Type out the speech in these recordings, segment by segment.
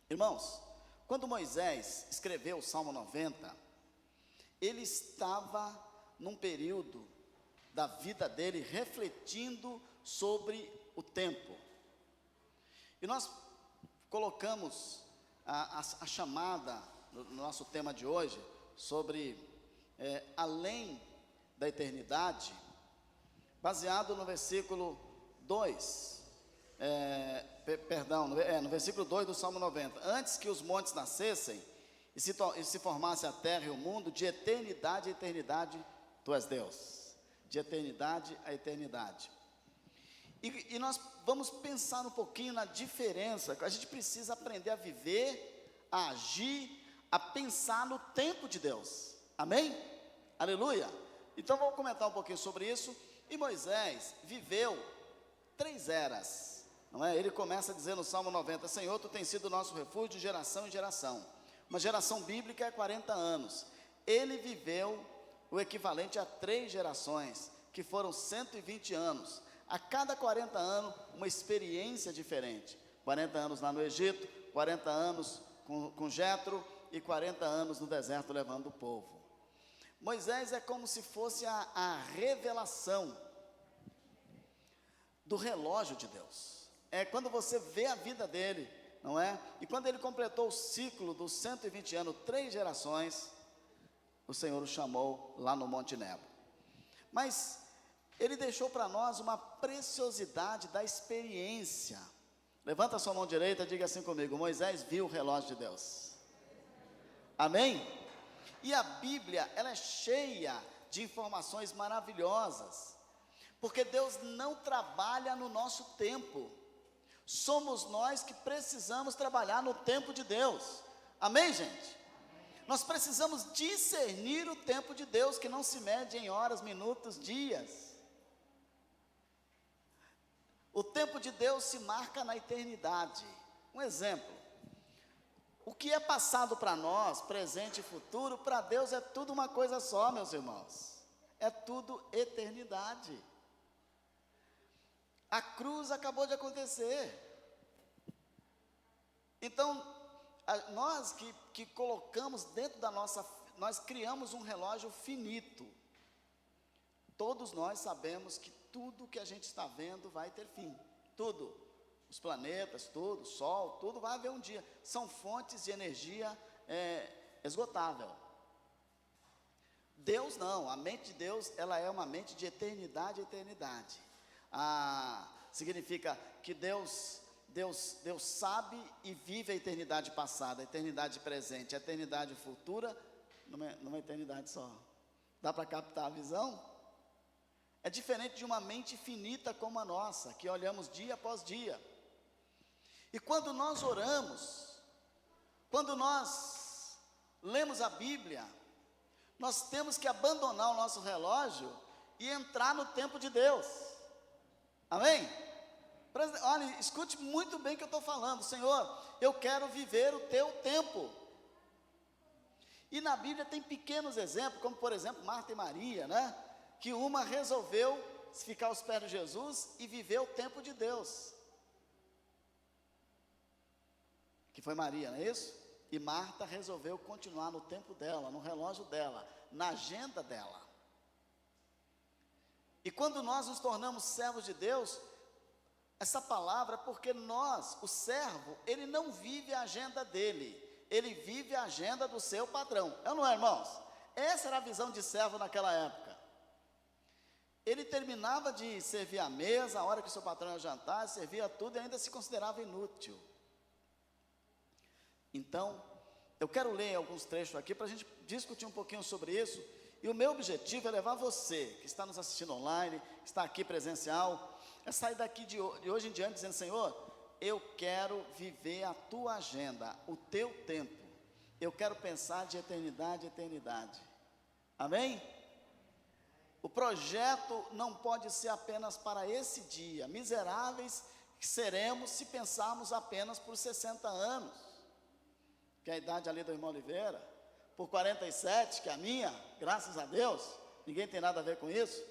Irmãos, quando Moisés escreveu o Salmo 90, ele estava num período da vida dele refletindo sobre o tempo. E nós colocamos a chamada no nosso tema de hoje sobre além da eternidade, baseado no versículo 2, no versículo 2 do Salmo 90. Antes que os montes nascessem e se formasse a terra e o mundo, de eternidade a eternidade, Tu és Deus. De eternidade a eternidade. E nós vamos pensar um pouquinho na diferença. A gente precisa aprender a viver, a agir, a pensar no tempo de Deus. Amém? Aleluia. Então vamos comentar um pouquinho sobre isso. E Moisés viveu 3 eras, não é? Ele começa a dizer no Salmo 90: Senhor, Tu tens sido o nosso refúgio de geração em geração. Uma geração bíblica é 40 anos. Ele viveu o equivalente a 3 gerações, que foram 120 anos. A cada 40 anos, uma experiência diferente. 40 anos lá no Egito, 40 anos com Jetro e 40 anos no deserto levando o povo. Moisés é como se fosse a revelação do relógio de Deus. É quando você vê a vida dele, não é? E quando ele completou o ciclo dos 120 anos, 3 gerações, o Senhor o chamou lá no Monte Nebo. Mas ele deixou para nós uma preciosidade da experiência. Levanta a sua mão direita e diga assim comigo: Moisés viu o relógio de Deus. Amém? E a Bíblia, ela é cheia de informações maravilhosas, porque Deus não trabalha no nosso tempo. Somos nós que precisamos trabalhar no tempo de Deus. Amém, gente? Nós precisamos discernir o tempo de Deus, que não se mede em horas, minutos, dias. O tempo de Deus se marca na eternidade. Um exemplo: o que é passado para nós, presente e futuro, para Deus é tudo uma coisa só, meus irmãos. É tudo eternidade. A cruz acabou de acontecer. Então, nós que colocamos dentro da nossa, nós criamos um relógio finito. Todos nós sabemos que tudo que a gente está vendo vai ter fim. Tudo. Os planetas, tudo, o Sol, tudo vai haver um dia. São fontes de energia esgotável. Deus não, a mente de Deus, ela é uma mente de eternidade a eternidade. Significa que Deus sabe e vive a eternidade passada, a eternidade presente, a eternidade futura, numa eternidade só. Dá para captar a visão? É diferente de uma mente finita como a nossa, que olhamos dia após dia. E quando nós oramos, quando nós lemos a Bíblia, nós temos que abandonar o nosso relógio e entrar no tempo de Deus. Amém? Olha, escute muito bem o que eu estou falando. Senhor, eu quero viver o Teu tempo. E na Bíblia tem pequenos exemplos, como por exemplo Marta e Maria, né? Que uma resolveu ficar aos pés de Jesus e viver o tempo de Deus. Que foi Maria, não é isso? E Marta resolveu continuar no tempo dela, no relógio dela, na agenda dela. E quando nós nos tornamos servos de Deus, essa palavra, porque nós, o servo, ele não vive a agenda dele, ele vive a agenda do seu patrão. É ou não é, irmãos? Essa era a visão de servo naquela época. Ele terminava de servir a mesa, a hora que o seu patrão ia jantar, servia tudo e ainda se considerava inútil. Então, eu quero ler alguns trechos aqui para a gente discutir um pouquinho sobre isso. E o meu objetivo é levar você, que está nos assistindo online, que está aqui presencial, é sair daqui de hoje em diante dizendo: Senhor, eu quero viver a Tua agenda, o Teu tempo. Eu quero pensar de eternidade a eternidade. Amém? O projeto não pode ser apenas para esse dia. Miseráveis que seremos se pensarmos apenas por 60 anos. Que é a idade ali do irmão Oliveira. Por 47, que é a minha, graças a Deus. Ninguém tem nada a ver com isso.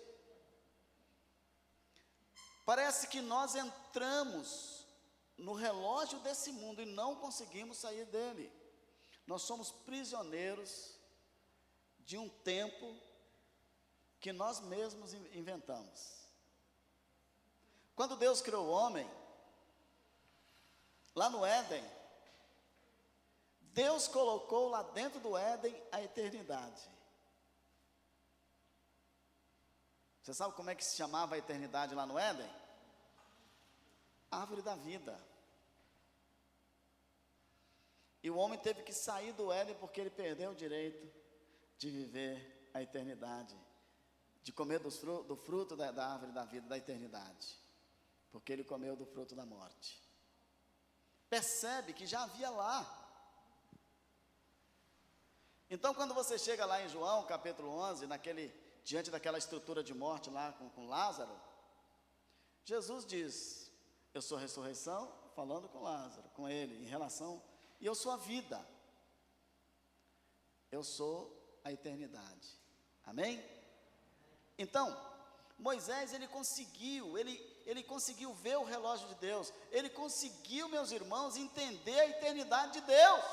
Parece que nós entramos no relógio desse mundo e não conseguimos sair dele. Nós somos prisioneiros de um tempo que nós mesmos inventamos. Quando Deus criou o homem, lá no Éden, Deus colocou lá dentro do Éden a eternidade. Você sabe como é que se chamava a eternidade lá no Éden? Árvore da vida. E o homem teve que sair do Éden porque ele perdeu o direito de viver a eternidade, de comer do fruto da árvore da vida, da eternidade, porque ele comeu do fruto da morte. Percebe que já havia lá. Então, quando você chega lá em João, capítulo 11, diante daquela estrutura de morte lá com Lázaro, Jesus diz: eu sou a ressurreição, falando com Lázaro, com ele, em relação, e eu sou a vida, eu sou a eternidade. Amém? Então, Moisés, ele conseguiu ver o relógio de Deus, ele conseguiu, meus irmãos, entender a eternidade de Deus.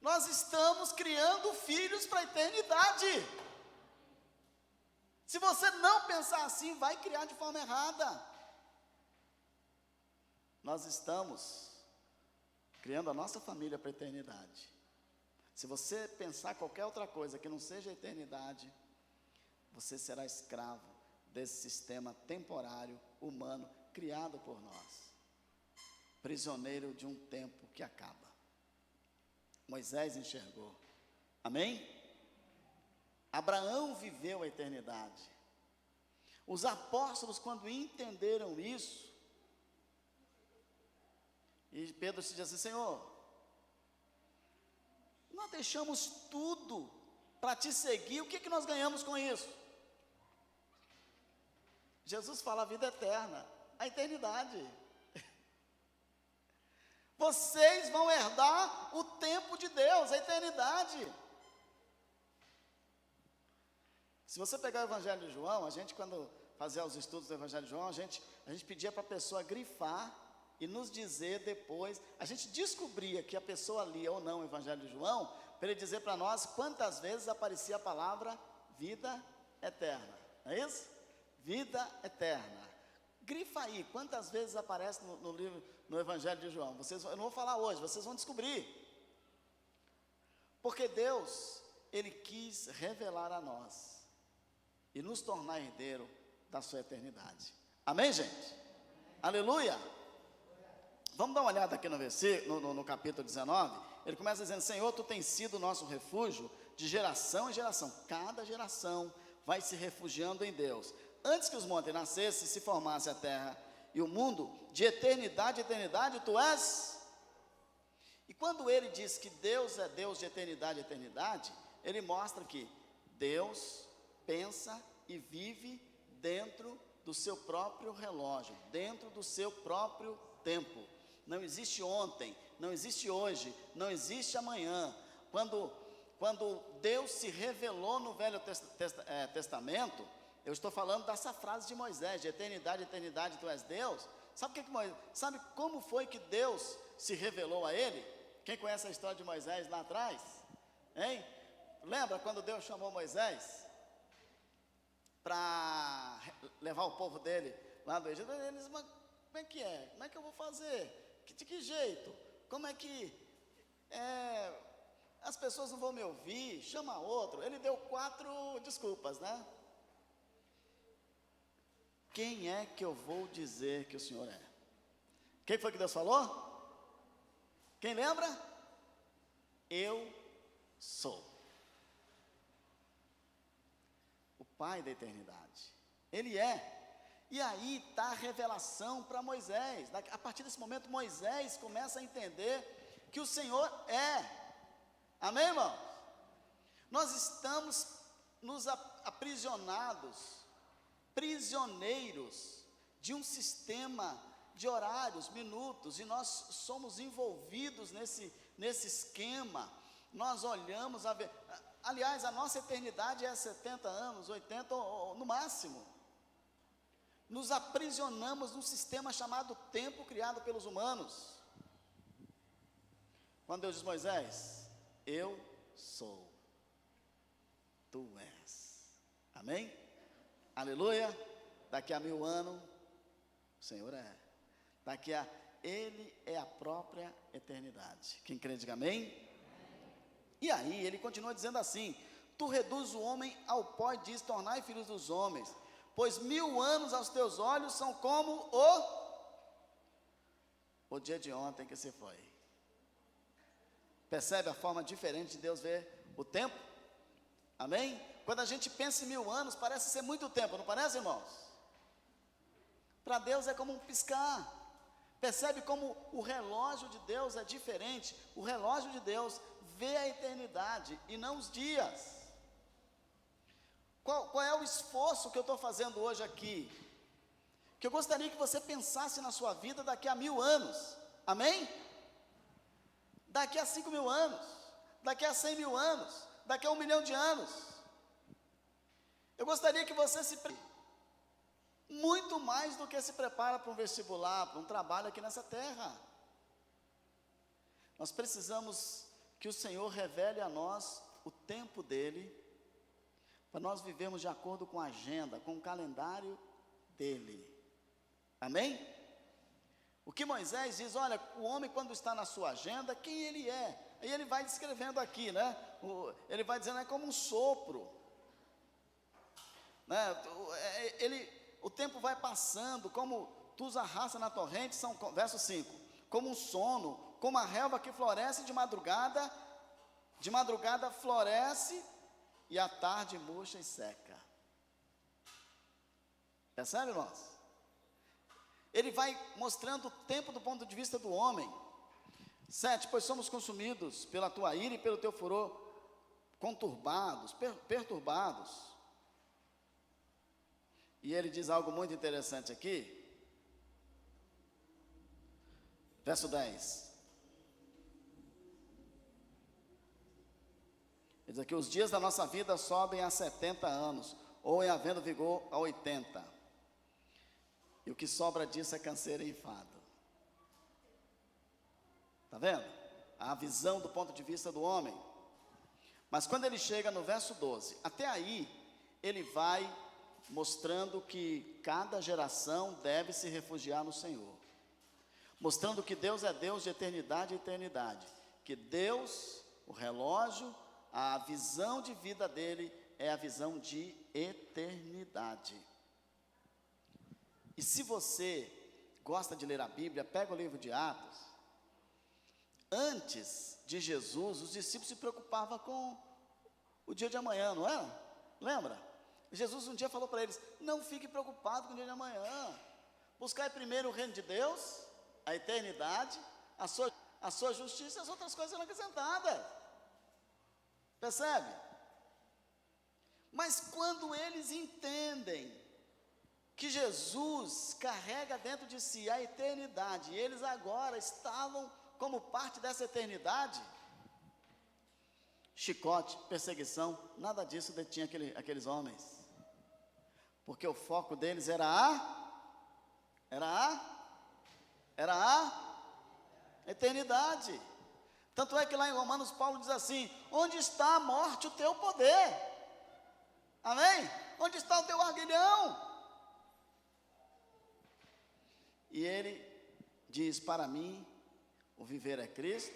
Nós estamos criando filhos para a eternidade. Se você não pensar assim, vai criar de forma errada. Nós estamos criando a nossa família para a eternidade. Se você pensar qualquer outra coisa que não seja a eternidade, você será escravo desse sistema temporário, humano, criado por nós. Prisioneiro de um tempo que acaba. Moisés enxergou. Amém? Abraão viveu a eternidade. Os apóstolos, quando entenderam isso, e Pedro se diz assim: Senhor, nós deixamos tudo para te seguir, o que nós ganhamos com isso? Jesus fala a vida eterna, a eternidade. Vocês vão herdar o tempo de Deus, a eternidade. Se você pegar o Evangelho de João, a gente, quando fazia os estudos do Evangelho de João, a gente pedia para a pessoa grifar e nos dizer depois, a gente descobria que a pessoa lia ou não o Evangelho de João, para ele dizer para nós quantas vezes aparecia a palavra vida eterna, não é isso? Vida eterna. Grifa aí, quantas vezes aparece no livro, no Evangelho de João? Eu não vou falar hoje, vocês vão descobrir. Porque Deus, Ele quis revelar a nós e nos tornar herdeiro da sua eternidade. Amém, gente? Aleluia! Vamos dar uma olhada aqui no versículo, no capítulo 19. Ele começa dizendo: Senhor, Tu tens sido o nosso refúgio de geração em geração. Cada geração vai se refugiando em Deus. Antes que os montes nascessem, se formasse a terra e o mundo, de eternidade a eternidade, Tu és. E quando ele diz que Deus é Deus de eternidade a eternidade, ele mostra que Deus pensa e vive dentro do seu próprio relógio, dentro do seu próprio tempo. Não existe ontem, não existe hoje, não existe amanhã. Quando Deus se revelou no Velho Testamento, eu estou falando dessa frase de Moisés: de eternidade, eternidade, Tu és Deus. Sabe como foi que Deus se revelou a ele? Quem conhece a história de Moisés lá atrás? Hein? Lembra quando Deus chamou Moisés para levar o povo dele lá do Egito? Ele disse: mas como é que é? Como é que eu vou fazer? De que jeito? Como é que as pessoas não vão me ouvir? Chama outro. Ele deu 4 desculpas, né? Quem é que eu vou dizer que o Senhor é? Quem foi que Deus falou? Quem lembra? Eu sou o Pai da eternidade. Ele é. E aí está a revelação para Moisés. A partir desse momento, Moisés começa a entender que o Senhor é. Amém, irmãos? Nós estamos nos aprisionados, prisioneiros de um sistema de horários, minutos, e nós somos envolvidos nesse esquema. Nós olhamos, aliás, a nossa eternidade é 70 anos, 80 ou no máximo. nos aprisionamos num sistema chamado tempo criado pelos humanos. Quando Deus diz: Moisés, eu sou, tu és. Amém? Aleluia. Daqui a 1000 anos, o Senhor é. Ele é a própria eternidade. Quem crê, diga amém. E aí, ele continua dizendo assim: tu reduz o homem ao pó e diz: tornai filhos dos homens, pois 1000 anos aos teus olhos são como o dia de ontem que se foi. Percebe a forma diferente de Deus ver o tempo? Amém? Quando a gente pensa em 1000 anos, parece ser muito tempo, não parece, irmãos? Para Deus é como um piscar. Percebe como o relógio de Deus é diferente? O relógio de Deus vê a eternidade e não os dias. Qual é o esforço que eu estou fazendo hoje aqui? Que eu gostaria que você pensasse na sua vida daqui a 1000 anos. Amém? Daqui a 5.000 anos, daqui a 100.000 anos, daqui a 1 milhão de anos. Eu gostaria que você se muito mais do que se prepara para um vestibular, para um trabalho aqui nessa terra. Nós precisamos que o Senhor revele a nós o tempo dEle, para nós vivermos de acordo com a agenda, com o calendário dEle. Amém? O que Moisés diz: olha, o homem quando está na sua agenda, quem ele é? Aí ele vai descrevendo aqui, né? Ele vai dizendo, é como um sopro, né? O tempo vai passando, como tu os arrasta na torrente, verso 5, como um sono, como a relva que floresce de madrugada floresce, e à tarde murcha e seca. Percebe, irmãos? Ele vai mostrando o tempo do ponto de vista do homem. 7, pois somos consumidos pela tua ira e pelo teu furor, conturbados, perturbados. E ele diz algo muito interessante aqui, verso 10. Ele diz aqui: os dias da nossa vida sobem a 70 anos, ou em havendo vigor a 80. E o que sobra disso é canseiro e enfado. Está vendo? A visão do ponto de vista do homem. Mas quando ele chega no verso 12, até aí, ele vai mostrando que cada geração deve se refugiar no Senhor. Mostrando que Deus é Deus de eternidade e eternidade. Que Deus, o relógio, a visão de vida dele é a visão de eternidade. E se você gosta de ler a Bíblia, pega o livro de Atos. Antes de Jesus, os discípulos se preocupavam com o dia de amanhã, não era? Lembra? Jesus um dia falou para eles: não fique preocupado com o dia de amanhã. Buscai primeiro o reino de Deus, a eternidade, a sua justiça e as outras coisas serão acrescentadas. Percebe? Mas quando eles entendem que Jesus carrega dentro de si a eternidade, e eles agora estavam como parte dessa eternidade, chicote, perseguição, nada disso detinha aqueles homens, porque o foco deles era a eternidade. Tanto é que lá em Romanos Paulo diz assim: onde está a morte, o teu poder? Amém? Onde está o teu aguilhão? E ele diz: para mim, o viver é Cristo,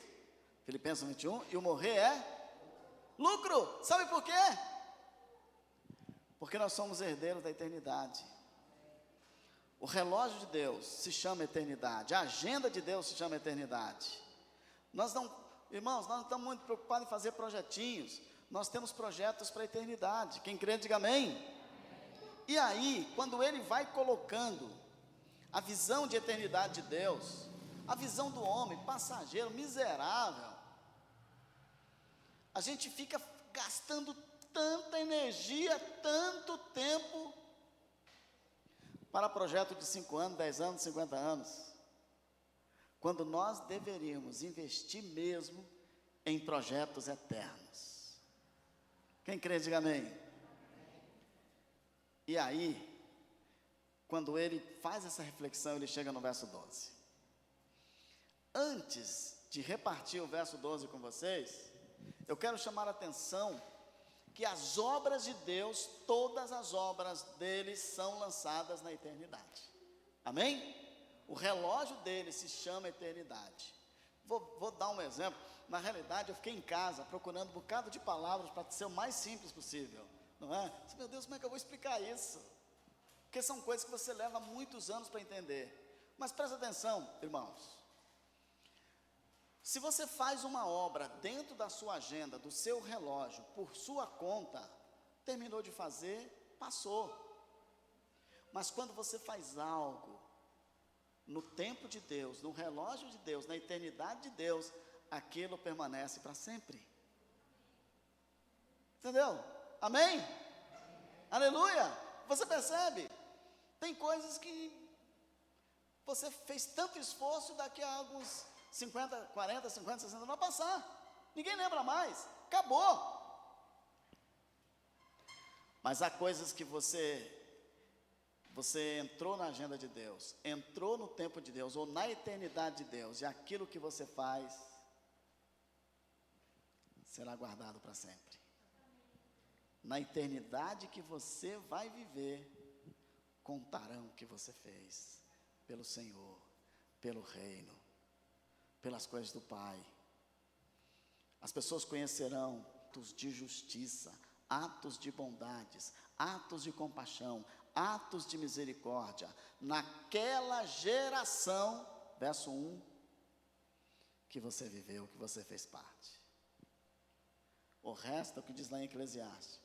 Filipenses 21, e o morrer é lucro. Sabe por quê? Porque nós somos herdeiros da eternidade. O relógio de Deus se chama eternidade, a agenda de Deus se chama eternidade. Irmãos, nós não estamos muito preocupados em fazer projetinhos, nós temos projetos para a eternidade. Quem crê, diga amém. E aí, quando ele vai colocando a visão de eternidade de Deus, a visão do homem, passageiro, miserável, a gente fica gastando tanta energia, tanto tempo, para projeto de 5 anos, 10 anos, 50 anos, quando nós deveríamos investir mesmo em projetos eternos. Quem crê, diga amém. E aí, quando ele faz essa reflexão, ele chega no verso 12. Antes de repartir o verso 12 com vocês, eu quero chamar a atenção que as obras de Deus, todas as obras dele são lançadas na eternidade. Amém? O relógio dele se chama eternidade. Vou dar um exemplo. Na realidade, eu fiquei em casa procurando um bocado de palavras para ser o mais simples possível, não é? Meu Deus, como é que eu vou explicar isso? Porque são coisas que você leva muitos anos para entender. Mas presta atenção, irmãos. Se você faz uma obra dentro da sua agenda, do seu relógio, por sua conta, terminou de fazer, passou. Mas quando você faz algo no tempo de Deus, no relógio de Deus, na eternidade de Deus, aquilo permanece para sempre. Entendeu? Amém? Aleluia! Você percebe? Tem coisas que você fez tanto esforço, daqui a alguns 50, 40, 50, 60 vai passar. Ninguém lembra mais. Acabou. Mas há coisas que você entrou na agenda de Deus, entrou no tempo de Deus, ou na eternidade de Deus, e aquilo que você faz será guardado para sempre. Na eternidade que você vai viver, contarão o que você fez pelo Senhor, pelo reino, pelas coisas do Pai. As pessoas conhecerão atos de justiça, atos de bondades, atos de compaixão, atos de misericórdia, naquela geração, verso 1, que você viveu, que você fez parte. O resto é o que diz lá em Eclesiastes: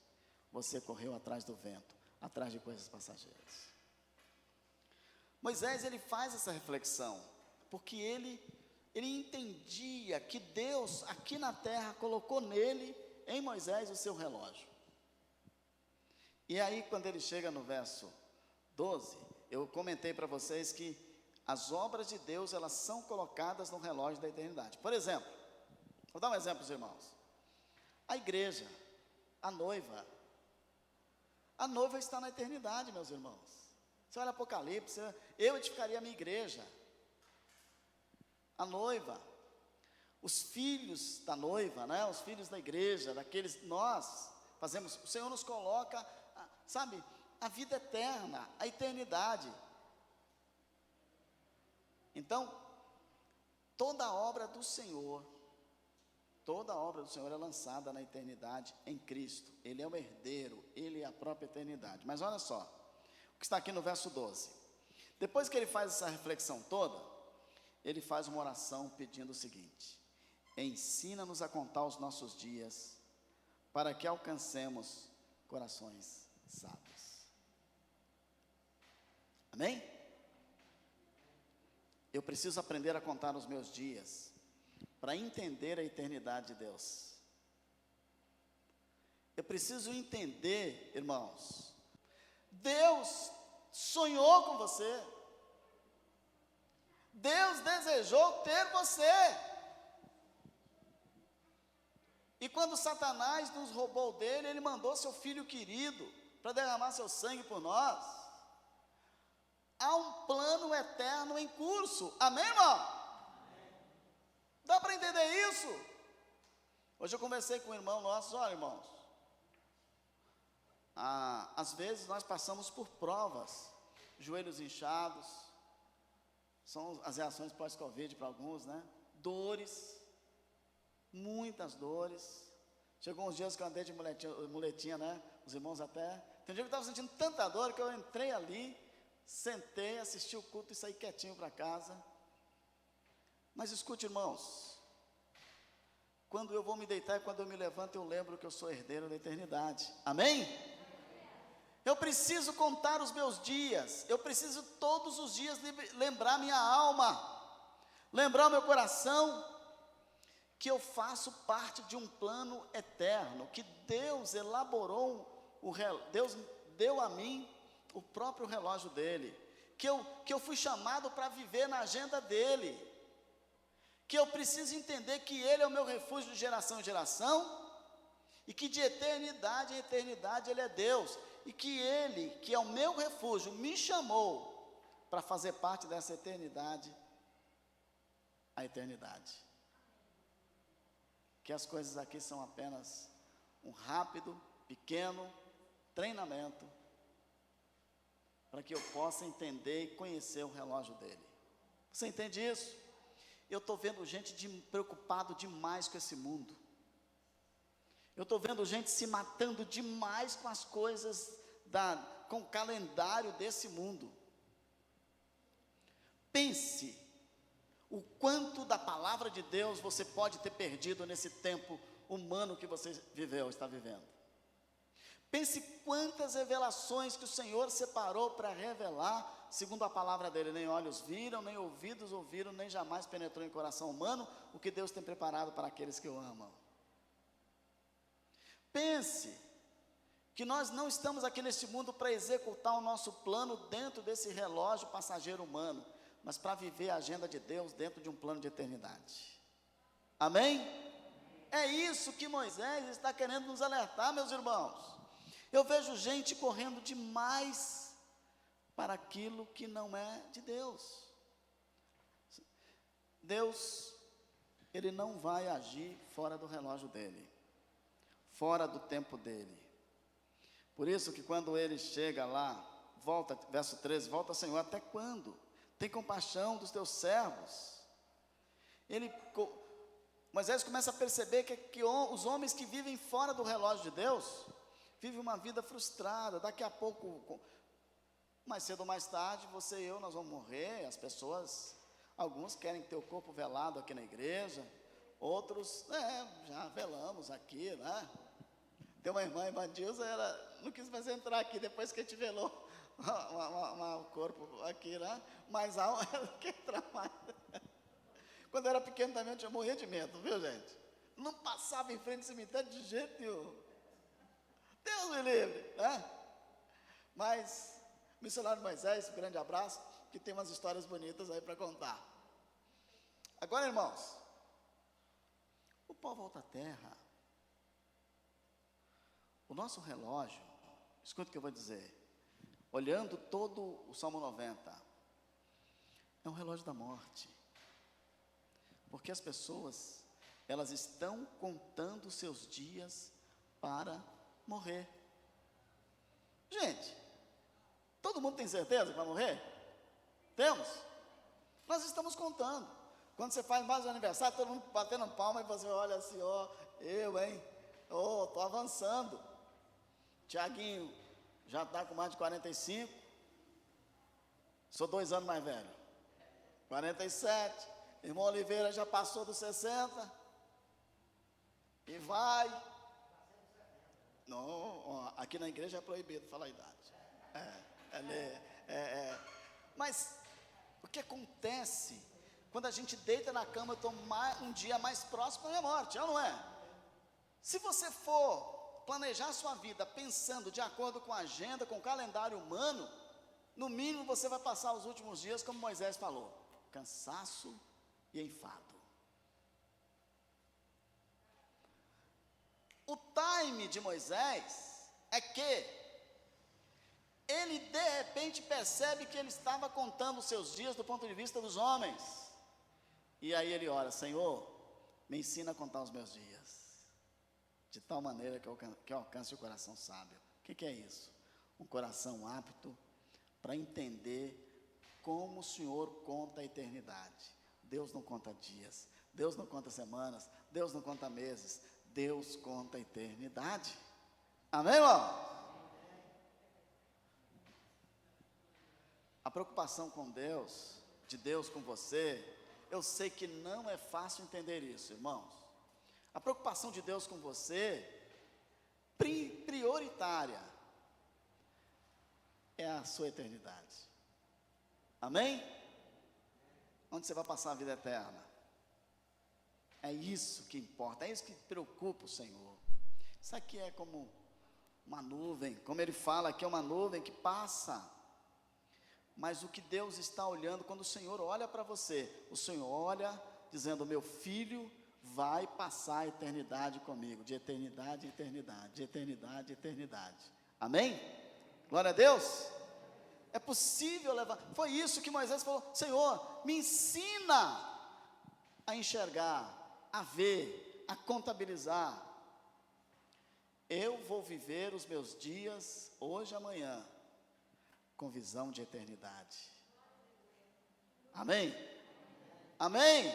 você correu atrás do vento, atrás de coisas passageiras. Moisés, ele faz essa reflexão, porque ele entendia que Deus, aqui na terra, colocou nele, em Moisés, o seu relógio. E aí, quando ele chega no verso 12, eu comentei para vocês que as obras de Deus, elas são colocadas no relógio da eternidade. Por exemplo, vou dar um exemplo para os irmãos. A igreja, a noiva está na eternidade, meus irmãos. Você olha Apocalipse, eu edificaria a minha igreja. A noiva, os filhos da noiva, né? Os filhos da igreja, daqueles nós fazemos, o Senhor nos coloca, sabe, a vida eterna, a eternidade. Então, toda a obra do Senhor é lançada na eternidade em Cristo. Ele é o herdeiro, ele é a própria eternidade. Mas olha só, o que está aqui no verso 12. Depois que ele faz essa reflexão toda, ele faz uma oração pedindo o seguinte: ensina-nos a contar os nossos dias, para que alcancemos corações sábios. Amém? Eu preciso aprender a contar os meus dias, para entender a eternidade de Deus. Eu preciso entender, irmãos, Deus sonhou com você. Deus desejou ter você. E quando Satanás nos roubou dele, ele mandou seu filho querido para derramar seu sangue por nós. Há um plano eterno em curso. Amém, irmão? Amém. Dá para entender isso? Hoje eu conversei com um irmão nosso. Olha, irmãos, às vezes nós passamos por provas, joelhos inchados, são as reações pós-Covid para alguns, né? Dores, muitas dores. Chegou uns dias que eu andei de muletinha, né? Os irmãos até. Tem um dia que eu estava sentindo tanta dor que eu entrei ali, sentei, assisti o culto e saí quietinho para casa. Mas escute, irmãos, quando eu vou me deitar e quando eu me levanto, eu lembro que eu sou herdeiro da eternidade. Amém? Eu preciso contar os meus dias, eu preciso todos os dias lembrar minha alma, lembrar o meu coração, que eu faço parte de um plano eterno, que Deus elaborou, Deus deu a mim o próprio relógio dele, que eu fui chamado para viver na agenda dele, que eu preciso entender que ele é o meu refúgio de geração em geração, e que de eternidade em eternidade ele é Deus. e que Ele, que é o meu refúgio, me chamou para fazer parte dessa eternidade, a eternidade. Que as coisas aqui são apenas um rápido, pequeno treinamento para que eu possa entender e conhecer o relógio dele. Você entende isso? Eu estou vendo gente preocupado demais com esse mundo. Eu estou vendo gente se matando demais com as coisas, com o calendário desse mundo. Pense o quanto da palavra de Deus você pode ter perdido nesse tempo humano que você está vivendo. Pense quantas revelações que o Senhor separou para revelar, segundo a palavra dele. Nem olhos viram, nem ouvidos ouviram, nem jamais penetrou em coração humano o que Deus tem preparado para aqueles que o amam. Pense que nós não estamos aqui neste mundo para executar o nosso plano dentro desse relógio passageiro humano, mas para viver a agenda de Deus dentro de um plano de eternidade. Amém? É isso que Moisés está querendo nos alertar, meus irmãos. Eu vejo gente correndo demais para aquilo que não é de Deus. Deus, Ele não vai agir fora do relógio dele, fora do tempo dele. Por isso que quando ele chega lá, volta, verso 13, volta, Senhor, até quando? Tem compaixão dos teus servos. Moisés começa a perceber que os homens que vivem fora do relógio de Deus, vivem uma vida frustrada. Daqui a pouco, mais cedo ou mais tarde, você e eu, nós vamos morrer. As pessoas, alguns querem ter o corpo velado aqui na igreja, outros, já velamos aqui, né? Tem uma irmã Dilza, ela não quis mais entrar aqui depois que a gente velou o corpo aqui, né? Mas a alma, ela quer entrar mais. Quando eu era pequeno também, eu tinha morrido de medo, viu, gente? Não passava em frente ao cemitério de jeito nenhum. Deus me livre, né? Mas, missionário Moisés, um grande abraço, que tem umas histórias bonitas aí para contar. Agora, irmãos, o pó volta à terra. O nosso relógio, escuta o que eu vou dizer, olhando todo o Salmo 90, é um relógio da morte. Porque as pessoas, elas estão contando os seus dias para morrer. Gente, todo mundo tem certeza que vai morrer? Temos? Nós estamos contando. Quando você faz mais um aniversário, todo mundo batendo palma e você olha assim, estou avançando. Tiaguinho já está com mais de 45, sou 2 anos mais velho. 47, irmão Oliveira já passou dos 60, e vai. Não, aqui na igreja é proibido falar a idade. Mas o que acontece quando a gente deita na cama, eu estou um dia mais próximo da minha morte, não é? Se você for planejar a sua vida pensando de acordo com a agenda, com o calendário humano, no mínimo você vai passar os últimos dias, como Moisés falou, cansaço e enfado. O time de Moisés é que ele de repente percebe que ele estava contando os seus dias do ponto de vista dos homens, e aí ele ora, Senhor, me ensina a contar os meus dias, de tal maneira que eu alcance o coração sábio. O que é isso? Um coração apto para entender como o Senhor conta a eternidade. Deus não conta dias, Deus não conta semanas, Deus não conta meses, Deus conta a eternidade. Amém, irmão? A preocupação com Deus, de Deus com você, eu sei que não é fácil entender isso, irmãos. A preocupação de Deus com você, prioritária, é a sua eternidade. Amém? Onde você vai passar a vida eterna. É isso que importa, é isso que preocupa o Senhor. Isso aqui é como uma nuvem, como ele fala aqui, é uma nuvem que passa. Mas o que Deus está olhando, quando o Senhor olha para você, o Senhor olha dizendo, meu filho vai passar a eternidade comigo, de eternidade em eternidade, de eternidade em eternidade. Amém? Glória a Deus. É possível levar. Foi isso que Moisés falou: Senhor, me ensina a enxergar, a ver, a contabilizar. Eu vou viver os meus dias, hoje e amanhã, com visão de eternidade. Amém? Amém?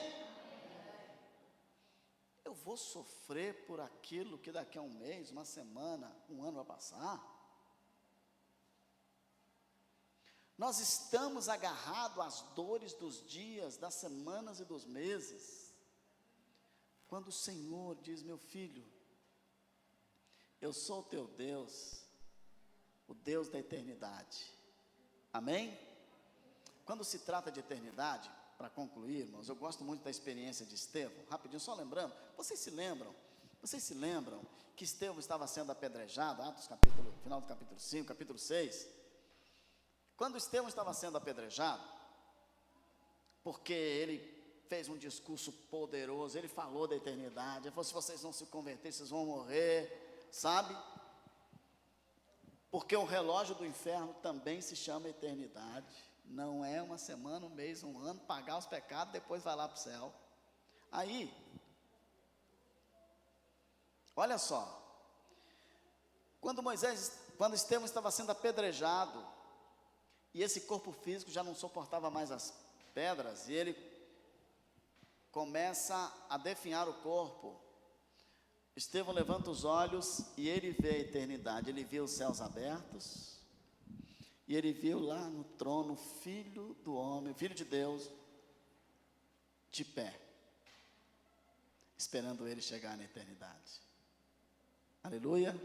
Eu vou sofrer por aquilo que daqui a um mês, uma semana, um ano vai passar? Nós estamos agarrados às dores dos dias, das semanas e dos meses. Quando o Senhor diz: meu filho, eu sou o teu Deus, o Deus da eternidade. Amém? Quando se trata de eternidade, para concluir, irmãos, eu gosto muito da experiência de Estevão. Rapidinho, só lembrando, vocês se lembram que Estevão estava sendo apedrejado, final do capítulo 5, capítulo 6, quando Estevão estava sendo apedrejado, porque ele fez um discurso poderoso, ele falou da eternidade, ele falou: se vocês não se converterem, vocês vão morrer, sabe? Porque o relógio do inferno também se chama eternidade, não é uma semana, um mês, um ano, pagar os pecados, depois vai lá para o céu. Aí, olha só, quando Estevão estava sendo apedrejado, e esse corpo físico já não suportava mais as pedras, e ele começa a definhar o corpo. Estevão levanta os olhos e ele vê a eternidade. Ele viu os céus abertos, e ele viu lá no trono o Filho do homem, o Filho de Deus, de pé, esperando ele chegar na eternidade. Aleluia,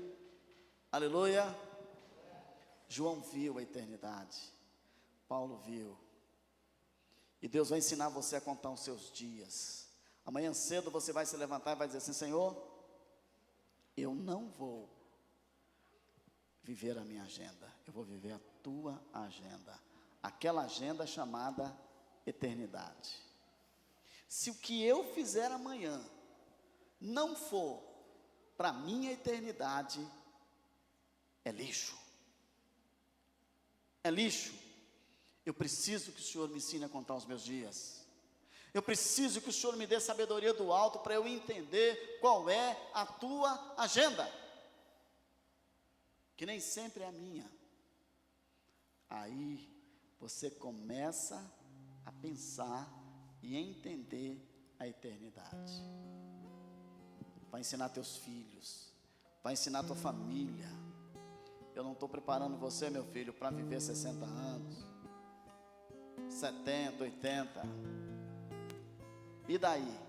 aleluia. João viu a eternidade, Paulo viu, e Deus vai ensinar você a contar os seus dias. Amanhã cedo você vai se levantar e vai dizer assim: Senhor, eu não vou viver a minha agenda, eu vou viver a tua agenda, aquela agenda chamada eternidade. Se o que eu fizer amanhã não for para a minha eternidade, é lixo. É lixo. Eu preciso que o Senhor me ensine a contar os meus dias. Eu preciso que o Senhor me dê sabedoria do alto para eu entender qual é a tua agenda, que nem sempre é a minha. Aí você começa a pensar e entender a eternidade. Vai ensinar teus filhos, vai ensinar tua família. Eu não estou preparando você, meu filho, para viver 60 anos, 70, 80. E daí?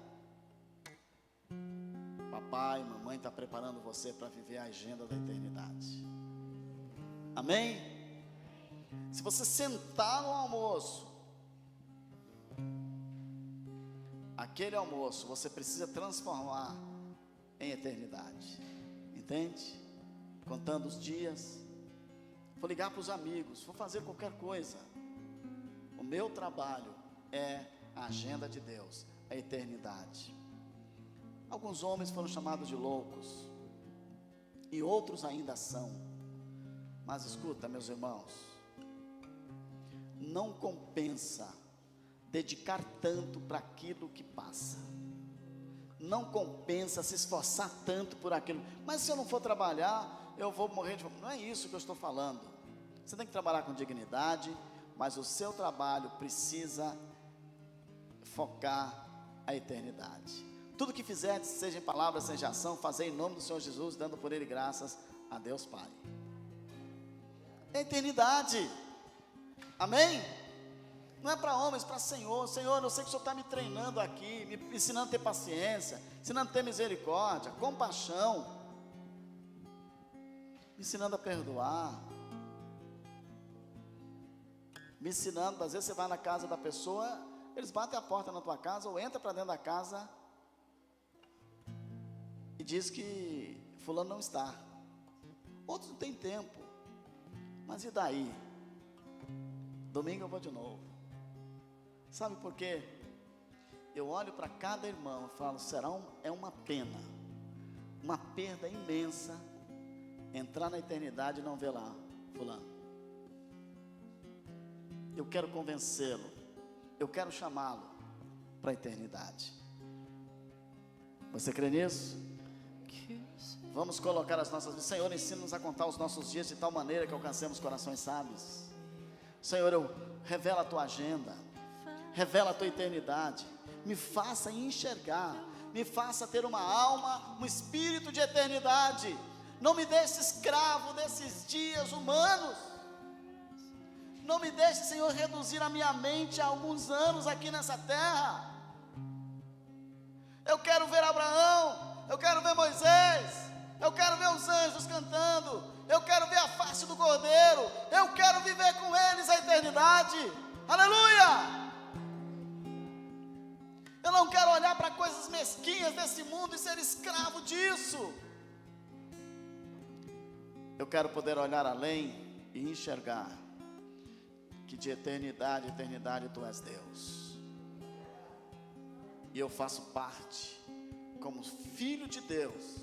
Papai, mamãe está preparando você para viver a agenda da eternidade. Amém? Se você sentar no almoço, aquele almoço você precisa transformar em eternidade. Entende? Contando os dias, vou ligar para os amigos, vou fazer qualquer coisa. O meu trabalho é a agenda de Deus, a eternidade. Alguns homens foram chamados de loucos, e outros ainda são. Mas escuta, meus irmãos, não compensa dedicar tanto para aquilo que passa. Não compensa se esforçar tanto por aquilo. Mas se eu não for trabalhar, eu vou morrer de fome. Não é isso que eu estou falando. Você tem que trabalhar com dignidade, mas o seu trabalho precisa focar a eternidade. Tudo que fizer, seja em palavra, seja em ação, fazer em nome do Senhor Jesus, dando por Ele graças a Deus Pai. É eternidade. Amém? Não é para homens, para Senhor. Senhor, eu sei que o Senhor está me treinando aqui, me ensinando a ter paciência, ensinando a ter misericórdia, compaixão, me ensinando a perdoar, me ensinando. Às vezes você vai na casa da pessoa, eles batem a porta na tua casa, ou entra para dentro da casa e diz que fulano não está. Outros não tem tempo. Mas e daí? Domingo eu vou de novo. Sabe por quê? Eu olho para cada irmão e falo: é uma pena, uma perda imensa entrar na eternidade e não ver lá fulano. Eu quero convencê-lo, eu quero chamá-lo para a eternidade. Você crê nisso? Vamos colocar as nossas vidas. Senhor, ensina-nos a contar os nossos dias de tal maneira que alcancemos corações sábios. Senhor, revela a tua agenda, revela a tua eternidade, me faça enxergar, me faça ter uma alma, um espírito de eternidade. Não me deixe escravo desses dias humanos. Não me deixe, Senhor, reduzir a minha mente a alguns anos aqui nessa terra. Eu quero ver Abraão, eu quero ver Moisés, eu quero ver os anjos cantando, eu quero ver a face do Cordeiro, eu quero viver com eles a eternidade. Aleluia! Eu não quero olhar para coisas mesquinhas desse mundo e ser escravo disso. Eu quero poder olhar além e enxergar que de eternidade em eternidade Tu és Deus. E eu faço parte, como filho de Deus,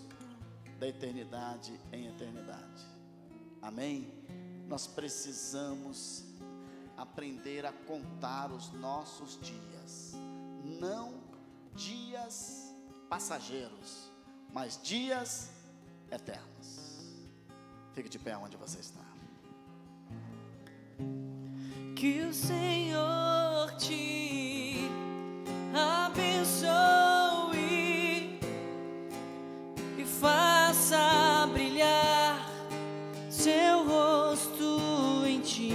da eternidade em eternidade. Amém? Nós precisamos aprender a contar os nossos dias. Não dias passageiros, mas dias eternos. Fique de pé onde você está. Que o Senhor te abençoe e faça brilhar seu rosto em ti.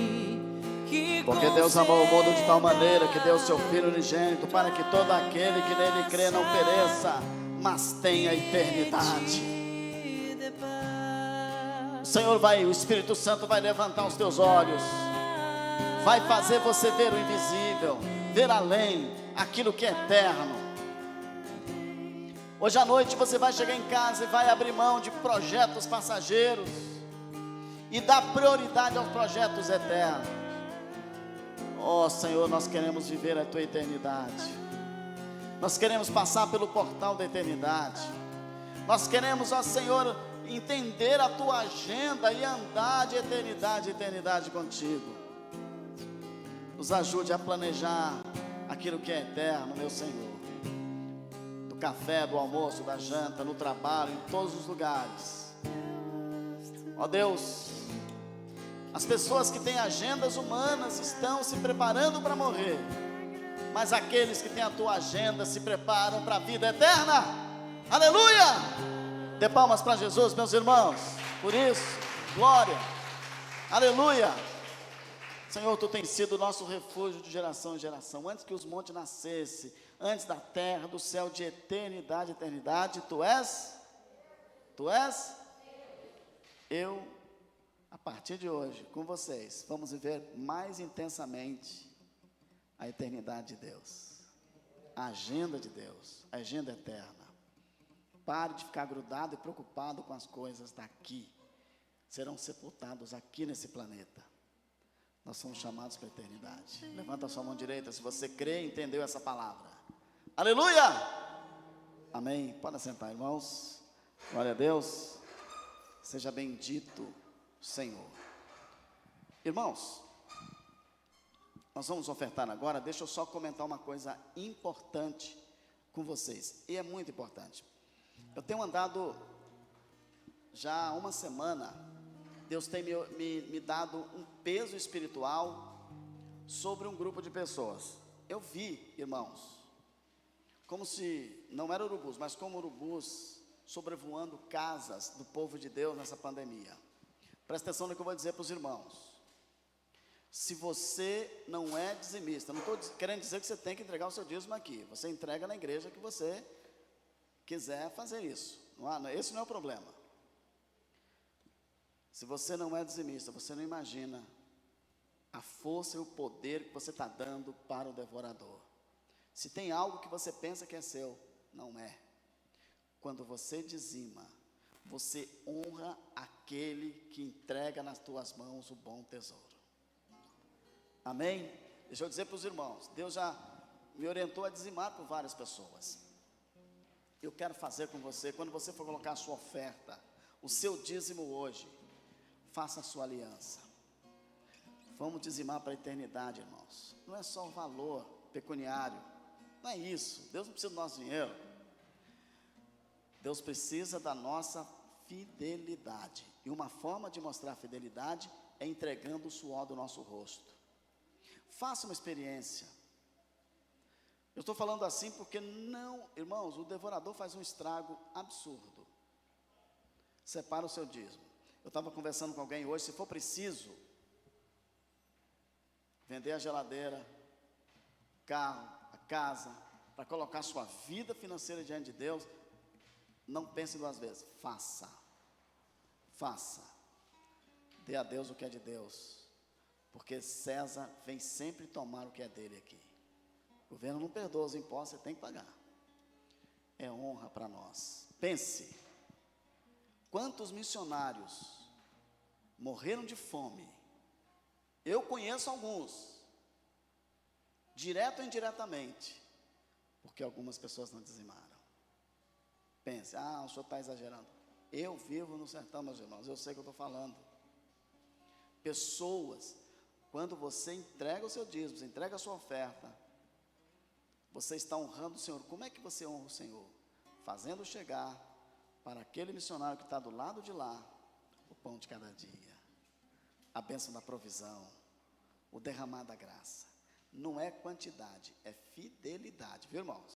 Porque Deus amou o mundo de tal maneira que deu seu Filho unigênito, para que todo aquele que nele crê não pereça, mas tenha eternidade. O Senhor vai, o Espírito Santo vai levantar os teus olhos, vai fazer você ver o invisível, ver além, aquilo que é eterno. Hoje à noite você vai chegar em casa e vai abrir mão de projetos passageiros e dar prioridade aos projetos eternos. Oh Senhor, nós queremos viver a Tua eternidade, nós queremos passar pelo portal da eternidade, nós queremos, ó Senhor, entender a Tua agenda e andar de eternidade em eternidade contigo. Nos ajude a planejar aquilo que é eterno, meu Senhor, do café, do almoço, da janta, no trabalho, em todos os lugares. Ó Deus, as pessoas que têm agendas humanas estão se preparando para morrer, mas aqueles que têm a Tua agenda se preparam para a vida eterna. Aleluia! Dê palmas para Jesus, meus irmãos, por isso, glória, aleluia. Senhor, Tu tens sido o nosso refúgio de geração em geração. Antes que os montes nascessem, antes da terra, do céu, de eternidade, eternidade, Tu és? Eu, a partir de hoje, com vocês, vamos viver mais intensamente a eternidade de Deus, a agenda de Deus, a agenda eterna. Pare de ficar grudado e preocupado com as coisas daqui, serão sepultados aqui nesse planeta. Nós somos chamados para a eternidade. Levanta a sua mão direita se você crê e entendeu essa palavra. Aleluia! Amém. Pode sentar, irmãos. Glória a Deus. Seja bendito, Senhor. Irmãos, nós vamos ofertar agora. Deixa eu só comentar uma coisa importante com vocês, e é muito importante. Eu tenho andado já há uma semana, Deus tem me dado um peso espiritual sobre um grupo de pessoas. Eu vi, irmãos, como se, não eram urubus, mas como urubus sobrevoando casas do povo de Deus nessa pandemia. Presta atenção no que eu vou dizer para os irmãos. Se você não é dizimista, não estou querendo dizer que você tem que entregar o seu dízimo aqui. Você entrega na igreja que você quiser fazer isso. Esse não é o problema. Se você não é dizimista, você não imagina a força e o poder que você está dando para o devorador. Se tem algo que você pensa que é seu, não é. Quando você dizima, você honra aquele que entrega nas tuas mãos o bom tesouro. Amém? Deixa eu dizer para os irmãos, Deus já me orientou a dizimar por várias pessoas. Eu quero fazer com você, quando você for colocar a sua oferta, o seu dízimo hoje, faça a sua aliança. Vamos dizimar para a eternidade, irmãos. Não é só o valor pecuniário, não é isso. Deus não precisa do nosso dinheiro. Deus precisa da nossa fidelidade. E uma forma de mostrar fidelidade é entregando o suor do nosso rosto. Faça uma experiência. Eu estou falando assim porque não, irmãos, o devorador faz um estrago absurdo. Separa o seu dízimo. Eu estava conversando com alguém hoje, se for preciso, vender a geladeira, carro, a casa, para colocar sua vida financeira diante de Deus, não pense duas vezes, faça. Dê a Deus o que é de Deus, porque César vem sempre tomar o que é dele aqui. O governo não perdoa os impostos, você tem que pagar. É honra para nós. Pense, quantos missionários morreram de fome? Eu conheço alguns, direto ou indiretamente, porque algumas pessoas não dizimaram. Pense, o senhor está exagerando. Eu vivo no sertão, meus irmãos, eu sei o que eu estou falando. Pessoas, quando você entrega o seu dízimo, você entrega a sua oferta, você está honrando o Senhor. Como é que você honra o Senhor? Fazendo chegar para aquele missionário que está do lado de lá, o pão de cada dia, a bênção da provisão, o derramar da graça. Não é quantidade, é fidelidade, viu, irmãos?